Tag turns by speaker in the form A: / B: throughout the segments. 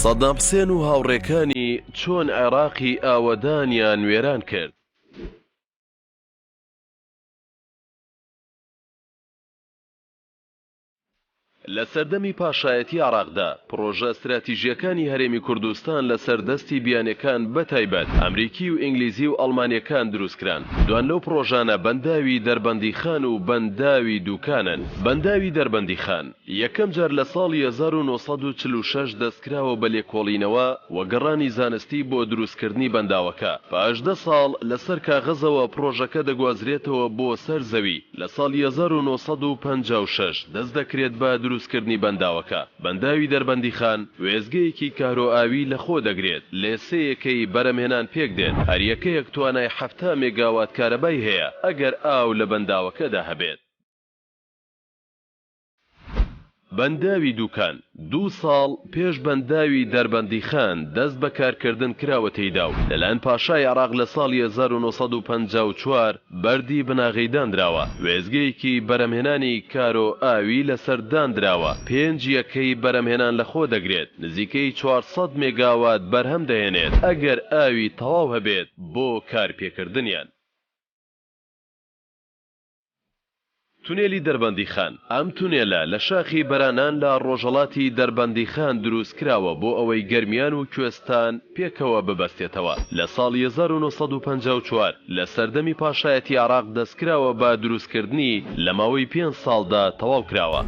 A: سەدام حوسێن و هاوڕێکانی چۆن عێراقی ئاوەدانیان وێران کرد. لە سەردەمی پاشایەتی عێراقدا پرۆژە استراتیژیەکانی هەرێمی کوردستان لە سەردەستی بیانیەکان بەتایبەت ئەمریکی و ئینگلیزی و ئەڵمانیەکان دروستکران. دوان لەو پرۆژانە بەنداوی دەربەندیخان و بەنداوی دووکانن. بەنداوی دەربەندیخان یەکەم جار لە ساڵی 1946 دەستکراوە بە لێکۆڵینەوە و گەڕانی زانستی بۆ دروستکردنی بەنداوەکە. پاش 10 ساڵ لەسەر کاغەزەوە پرۆژەکە دەگوازرێتەوە بۆ سەر زەوی. لە ساڵی 1956 دەست دەکرێت بە دروستکردنی بەنداوەکە. بەنداوی دەربەندیخان وێزگەیەکی کارۆئاوی لەخۆ دەگرێت، لێسەیەکەی بەرەمهێنان پێک دێت. هەر یەکەیەک توانای 7 مێگاوات کارەبای هەیە ئەگەر ئاو لە بەنداوەکەدا هەبێت. بەنداوی دووکان 2 ساڵ پێش بەنداوی دەربەندیخان دەست بە کارکردن کراوە تێیدا و لەلایەن پاشای عێراق لە ساڵی 1954 بەردی بناغیداندراوە. وێزگەیەکی بەرەمهێنانی کارۆئاوی لەسەردانراوە. 5 یەکەی بەرەمهێنان لەخۆ دەگرێت، نزیکەی 400 مێگاوات بەرهەم دەهێنێت ئەگەر ئاوی تەواو هەبێت بۆ کارپێکردنیان. تونێلی دەربەندیخان ئەم تونێلە لە شاخی بەرانان لە ڕۆژهەڵاتی دەربەندیخان دروست کراوە بۆ ئەوەی گەرمیان و کوێستان پێکەوە ببەستێتەوە. لە ساڵی 1954 لە سەردەمی پاشایەتی عێراق دەستکراوە بە دروستکردنی لە ماوەی 5 ساڵدا تەواو کراوە.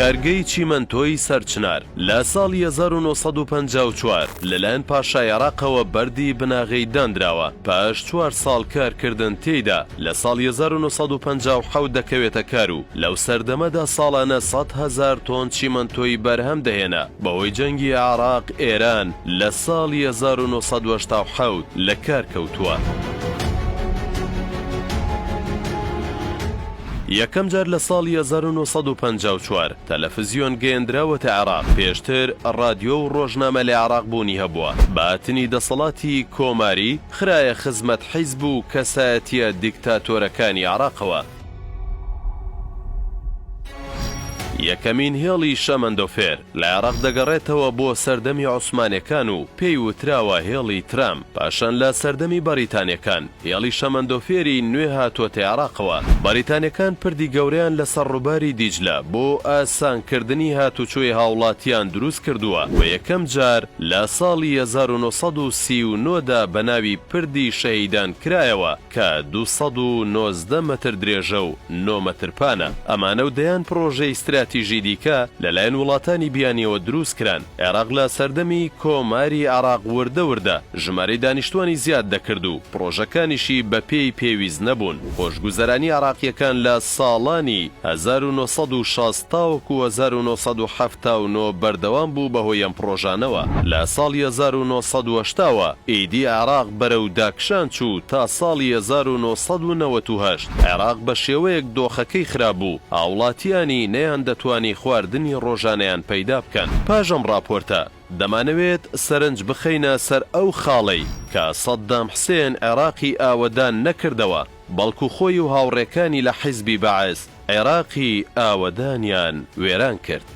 A: کارگەی چیمەنتۆی سەرچنار لە ساڵی 1954 لەلایەن پاشای عێراقەوە بەردی بناغی دانراوە. پاش 4 ساڵ کارکردن تێیدا لە ساڵی 1957 دەکەوێتە کار و لەو سەردەمەدا ساڵانە 100,000 تۆن چیمەنتۆی بەرهەم دەهێنا. بەهۆی جەنگی عێراق ئێران لە ساڵی 1970 لە کار کەوتووە. یەکەم جار لە ساڵی 1954 تەلەڤیزیۆن گەیەندراوەتە عێراق. پێشتر ڕادیۆ و ڕۆژنامە لە عێراق بوونی هەبووە. بەهاتنی دەسەڵاتی کۆماری خرایە خزمەت حیزب و کەسایەتیە دیکتاتۆرەکانی عێراقەوە. یەکەمین هێڵی شەمەندۆفێر لە عێراق دەگەڕێتەوە بۆ سەردەمی عوسمانیەکان و پێی وتراوە هێڵی ترام. پاشان لە سەردەمی بەریتانیەکان هێڵی شەمەندۆفێری نوێ هاتووەتە عێراقەوە. بەریتانیەکان پردی گەورەیان لە سەرڕووباری دیجلە بۆ ئاسانکردنی هاتوچۆی هاوڵاتیان دروست کردووە و یەکەم جار لە ساڵی 1939دا بە ناوی پردی شەهیدان کرایەوە کە 290 مەتر درێژە و 9 مەتر پانە. ئەمانە و دەیان پرۆژەی استراتیژی دیکە لەلایەن وڵاتانی بیانیەوە دروست کران. عێراق لە سەردەمی کۆماری عێراق وردە ژمارەی دانیشتوانی زیاد دەکرد و پرۆژەکانیشی بە پێی پێویست نەبوون. خۆشگوزەرانی عێراقیەکان لە ساڵانی 1960 و 1979 بەردەوام بوو بەهۆی ئەم پرۆژانەوە. لە ساڵی 1970 ئیدی عێراق بەرەو داکشان چوو تا ساڵی 1998 عێراق بە شێوەیەک دۆخەکەی خراببوو. هاوڵاتیانی نەیان دەتوانی خواردنی ڕۆژانەیان پەیدا بکەن. پاش ئەم راپۆرتە دەمانەوێت سەرنج بخەینە سەر ئەو خاڵەی کە سەدام حوسێن عێراقی ئاوەدان نەکردەوە، بەڵکو خۆی و هاوڕێکانی لە حیزبی بەعەس عێراقی ئاوەدانیان وێران کرد.